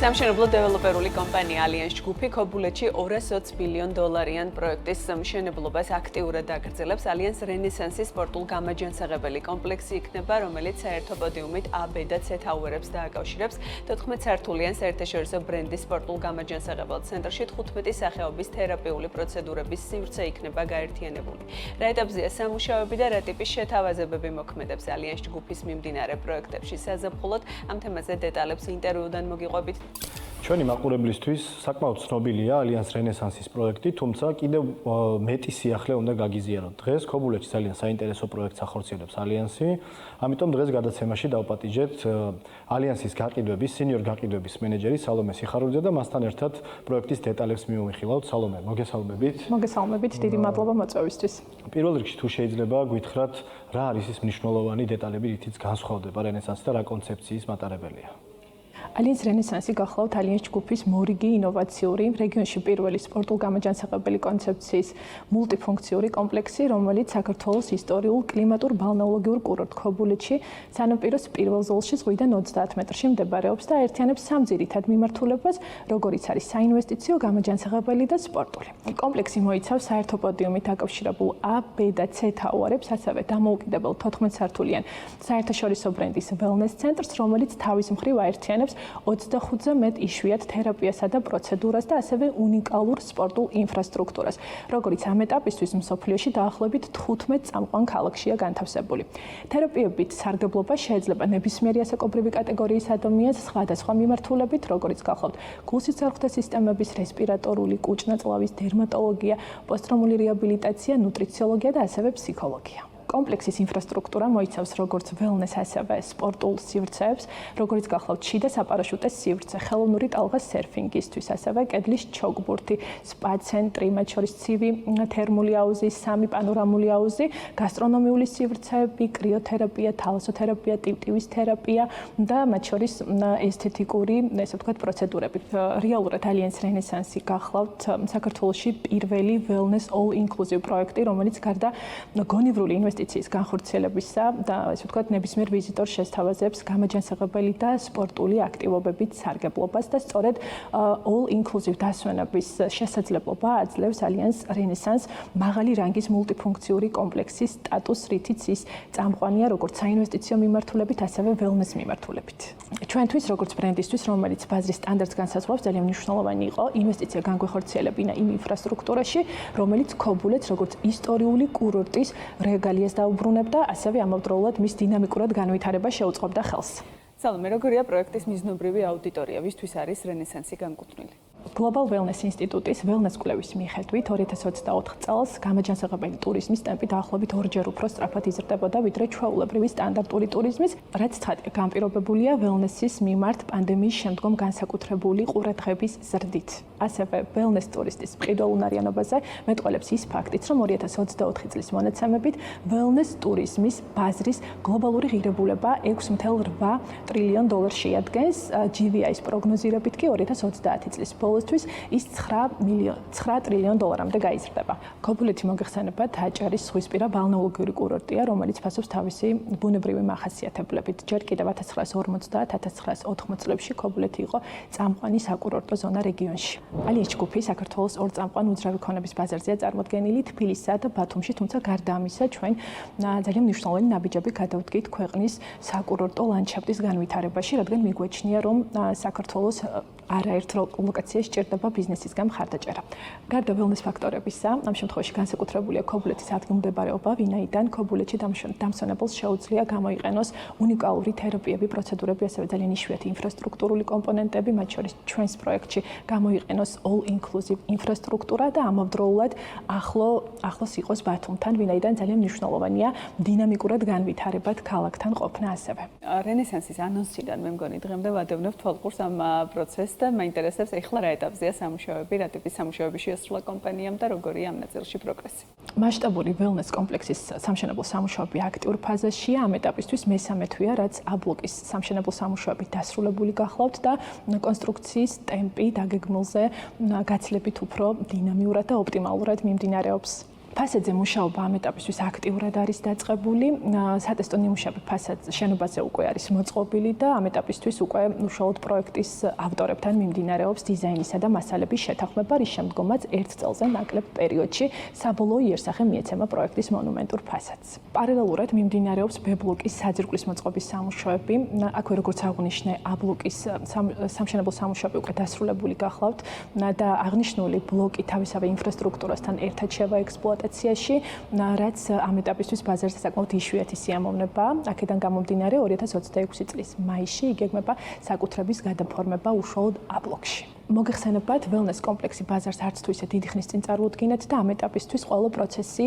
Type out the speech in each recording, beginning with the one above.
სამშენებლო დეველოპერული კომპანია ალიანს ჯგუფი ქობულეთში $220 ბილიონ პროექტის მშენებლობას აქტიურად აგრძელებს. ალიანს რენესანსის სპორტულ გამაჯანსაღებელი კომპლექსი იქნება, რომელიც საერთო პოდიუმით A, B და C თაუერებს დააკავშირებს. 14 სართულიან საერთაშორისო ბრენდის სპორტულ გამაჯანსაღებელ ცენტრში 15 სახეობის თერაპიული პროცედურების სივრცე იქნება გაერთიანებული. რა ეტაპზეა სამუშაოები და რა ტიპის შეთავაზებები მოქმედებს ალიანს ჯგუფის მიმდინარე პროექტებში? საზაფხულოდ ამ თემაზე დეტალებს ინტერვიუდან მოგიყვებით. ჩვენი მაყურებლისთვის საკმაოდ ცნობილია ალიანს რენესანსის პროექტი, თუმცა კიდევ მეტი სიახლე უნდა გაგიზიაროთ. დღეს ქობულეთში ძალიან საინტერესო პროექტს ახორციელებს ალიანსი, ამიტომ დღეს გადაცემაში დავპატიჟეთ ალიანსის გაყიდვების, სენიორ გაყიდვების მენეჯერი სალომე სიხარულიძე და მასთან ერთად პროექტის დეტალებს მივიხილავთ. სალომე, მოგესალმებით. მოგესალმებით, დიდი მადლობა მოწვევისთვის. პირველ რიგში თუ შეიძლება გითხრათ, რა არის ის მნიშვნელოვანი დეტალები, რითიც განსხვავდება რენესანსი და რა კონცეფციის მატარებელია? ალიანს რენესანსი გახლავთ ალიანს ჯგუფის მორიგი ინოვაციური, რეგიონში პირველი სპორტულ გამაჯანსაღებელი კონცეფციის მულტიფუნქციური კომპლექსი, რომელიც საქართველოს ისტორიულ კლიმატურ ბალნეოლოგიურ კურორტ ქობულეთში სანაპიროს პირველ ზოლში ზღვიდან 30 მეტრში მდებარეობს და აერთიანებს სამ ძირითად მიმართულებას, როგორიც არის საინვესტიციო, გამაჯანსაღებელი და სპორტული. კომპლექსი მოიცავს საერთო პოდიუმით დაკავშირებულ A, B და C თაუარებს, ასევე დამოუკიდებელ 14 სართულიან საერთაშორისო ბრენდის ველნეს ცენტრს, რომელიც თავის მხრივ აერთიანებს 25-ზე მეტ იშვიათ თერაპიასა და პროცედურას და ასევე უნიკალურ სპორტულ ინფრასტრუქტურას, როგორც ამ ეტაპისთვის მსოფლიოში დაახლოებით 15 წამყვან ქალაქშია განთავსებული. თერაპიებით სარგებლობა შეიძლება ნებისმიერი ასაკობრივი კატეგორიის ადამიანს სხვადასხვა მიმართულებით, როგორც გახლავთ გულ-სისხლძარღვთა სისტემების, რესპირატორული, კუჭ-ნაწლავის, დერმატოლოგია, პოსტტრაუმული რეაბილიტაცია, ნუტრიციოლოგია და ასევე ფსიქოლოგია. კომპლექსის ინფრასტრუქტურა მოიცავს როგორც ველნეს, ასევე სპორტულ სივრცეებს, როგორც გახლავთ შიდა საპარაშუტეს სივრცე, ხელოვნური ტალღა სერფინგისთვის, ასევე კედლის ჩოგბურთი, სპა ცენტრი, მათ შორის ცივი თერმული აუზი, 3 პანორამული აუზი, გასტრონომიული სივრცეები, კრიოთერაპია, თალასოთერაპია, ტივტივის თერაპია და მათ შორის ესთეტიკური, ესე ვთქვათ, პროცედურები. რეალურად ალიანს რენესანსი გახლავთ საქართველოში პირველი ველნეს all inclusive პროექტი, რომელიც გარდა გონივრული ინვესტიციის განხორციელებისა და ესე ვთქვათ ნებისმიერ ვიზიტორს შესთავაზებს გამაჯანსაღებელი და სპორტული აქტივობებით სარგებლობას და სწორედ all inclusive დასვენების შესაძლებლობა აძლევს ალიანს რენესანს მაღალი რანგის მულტიფუნქციური კომპლექსის სტატუსს, რითიც ის წამყვანია როგორც საინვესტიციო მიმართულებით, ასევე ველნეს მიმართულებით. ჩვენთვის როგორც ბრენდისთვის, რომელიც ბაზრის სტანდარტს განსაზღვრავს, ძალიან მნიშვნელოვანი იყო ინვესტიცია განგვეხორციელებინა იმ ინფრასტრუქტურაში, რომელიც ქობულეთს როგორც ისტორიული კურორტის რეგალიას დაუბრუნებდა, ასევე ამავდროულად მის დინამიკურად განვითარება შეუწყობდა ხელს. სალომე, როგორია პროექტის მიზნობრივი აუდიტორია, ვისთვის არის რენესანსი განკუთვნილი? Global Wellness ინსტიტუტის ველნეს კვლევის მიხედვით 2024 წელს გამაჯანსაღებელი ტურიზმის ტემპი დაახლოებით 2-ჯერ უფრო სწრაფად იზრდებოდა, ვიდრე ჩვეულებრივი სტანდარტული ტურიზმის, რაც ცხადია განპირობებულია ველნესის მიმართ პანდემიის შემდგომ განსაკუთრებული ყურადღების ზრდით. ასევე ველნეს ტურისტის მყიდველუნარიანობაზე მეტყველებს ის ფაქტიც, რომ 2024 წლის მონაცემებით ველნეს ტურიზმის ბაზრის გლობალური ღირებულება $6.8 ტრილიონ შეადგენს, GVI-ის პროგნოზირებით კი 2030 წლის ბოლოსთვის ის $9 ტრილიონ-მდე გაიზრდება. ქობულეთი მოგეხსენებათ, აჭარის ზღვისპირა ბალნეოლოგიური კურორტია, რომელიც ფასობს თავისი ბუნებრივი მახასიათებლებით. ჯერ კიდევ 1950-1980 წლებში ქობულეთი იყო წამყვანი საკურორტო ზონა რეგიონში. ალიანს ჯგუფი საქართველოს ორ წამყვან უძრავი ქონების ბაზარზეა წარმოდგენილი თბილისსა და ბათუმში, თუმცა გარდა ამისა, ჩვენ ძალიან მნიშვნელოვანი ნაბიჯები გადავდგით ქვეყნის საკურორტო ლანდშაფტის განვითარებაში, რადგან მიგვაჩნია, რომ საქართველოს არაერთ ლოკაციას სჭირდება ბიზნესისგან მხარდაჭერა. გარდა ველნეს ფაქტორებისა, ამ შემთხვევაში განსაკუთრებულია ქობულეთის ადგილმდებარეობა, ვინაიდან ქობულეთში დამსვენებელს შეუძლია გამოიყენოს უნიკალური თერაპიები, პროცედურები, ასევე ძალიან იშვიათი ინფრასტრუქტურული კომპონენტები, მათ შორის ჩვენს პროექტში გამოიყენოს all inclusive ინფრასტრუქტურა და ამავდროულად ახლოს იყოს ბათუმთან, ვინაიდან ძალიან მნიშვნელოვანია დინამიკურად განვითარებად ქალაქთან ყოფნა ასევე. რენესანსის ანონსიდან მე მგონი დღემდე ვადევნებთ თვალყურს ამ პროცესს და მაინტერესებს ეხლა რა ეტაპზეა სამუშაოები, რა ტიპის სამუშაოები შეასრულა კომპანიამ და როგორია ამ ნაწილში პროგრესი? მასშტაბური ველნეს კომპლექსის სამშენებლო სამუშაოები აქტიურ ფაზაშია, ამ ეტაპისთვის მესამე თვეა, რაც A ბლოკის სამშენებლო სამუშაოები დასრულებული გახლავთ და კონსტრუქციის ტემპი დაგეგმილზე გაცილებით უფრო დინამიურად და ოპტიმალურად მიმდინარეობს. ფასადზე მუშაობა ამ ეტაპისთვის აქტიურად არის დაწყებული. სატესტო ნიმუშები ფასადზე შენობაზე უკვე არის მოწყობილი და ამ ეტაპისთვის უკვე უშუალოდ პროექტის ავტორებთან მიმდინარეობს დიზაინისა და მასალების შეთანხმება, რის შემდგომაც ერთ წელზე ნაკლებ პერიოდში საბოლოო იერსახე მიეცემა პროექტის მონუმენტურ ფასადს. პარალელურად მიმდინარეობს B-ბლოკის საძირკვლის მოწყობის სამუშაოები. აქვე როგორც აღვნიშნე, A-ბლოკის სამშენებლო სამუშაოები უკვე დასრულებული გახლავთ და აღნიშნული ბლოკი თავისავე ინფრასტრუქტურასთან ერთად შევა ექსპლუატაციაში, რაც ამ ეტაპისთვის ბაზარზე საკმაოდ იშვიათი სიამოვნებაა. აქედან გამომდინარე 2026 წლის მაისში იგეგმება საკუთრების გადაფორმება უშუალოდ A-ბლოკში. მოგეხსენებათ, ველნეს კომპლექსი ბაზარს არც თუ ისე დიდი ხნის წინ წარუდგინეთ და ამ ეტაპისთვის ყველა პროცესი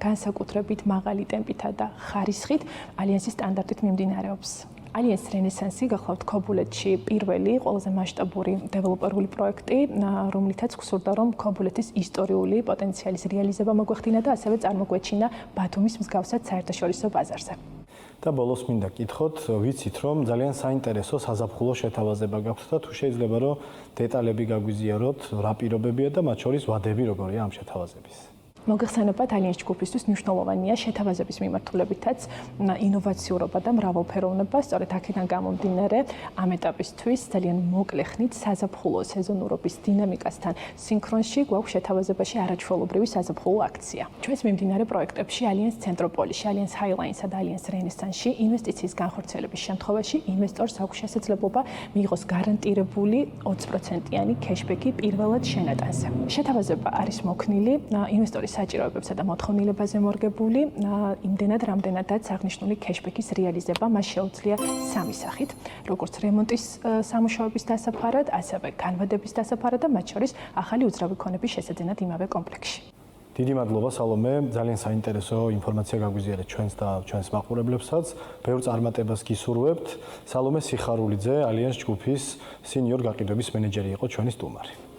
განსაკუთრებით მაღალი ტემპითა და ხარისხით ალიანსის სტანდარტით მიმდინარეობს. ალიანს რენესანსი გახლავთ ქობულეთში პირველი ყველაზე მასშტაბური დეველოპერული პროექტი, რომლითაც გსურდა რომ ქობულეთის ისტორიული პოტენციალის რეალიზება მოგვეხდინა და ასევე წარმოგვეჩინა ბათუმის მსგავსად საერთაშორისო ბაზარზე. და ბოლოს მინდა კითხოთ, ვიცით რომ ძალიან საინტერესო საზაფხულო შეთავაზება გაქვთ და თუ შეიძლება რომ დეტალები გაგვიზიაროთ, რა პირობებია და მათ შორის ვადები როგორია ამ შეთავაზების. მოგეხსენებათ, ალიანს ჯგუფისთვის მნიშვნელოვანია შეთავაზების მიმართულებითაც ინოვაციურობა და მრავალფეროვნება. სწორედ აქედან გამომდინარე, ამ ეტაპისთვის ძალიან მოკლე ხნით საზაფხულო სეზონურობის დინამიკასთან სინქრონში გვაქვს შეთავაზებაში არაჩვეულებრივი საზაფხულო აქცია. ჩვენს მიმდინარე პროექტებში ალიანს ცენტროპოლიში, ალიანს ჰაილაინსა და ალიანს რენესანსში ინვესტიციის განხორციელების შემთხვევაში ინვესტორს აქვს შესაძლებლობა მიიღოს გარანტირებული 20%-იანი кэшბექი პირველად შენატანზე. შეთავაზება არის მოქნილი ინვესტორის საჭიროებებსა და მოთხოვნილებაზე მორგებული, იმდენად, რამდენადაც აღნიშნული кэшბექის რეალიზება მას შეუძლია სამი სახით, როგორც რემონტის სამუშაოების დასაფარად, ასევე განვადების დასაფარად და მათ შორის ახალი უძრავი ქონების შესაძენად იმავე კომპლექსში. დიდი მადლობა სალომე, ძალიან საინტერესო ინფორმაცია გაგვიზიარეთ ჩვენს და ჩვენს მაყურებლებსაც. ბევრ წარმატებას გისურვებთ. სალომე სიხარულიძე, ალიანს ჯგუფის სინიორ გაყიდვების მენეჯერი იყო ჩვენი სტუმარი.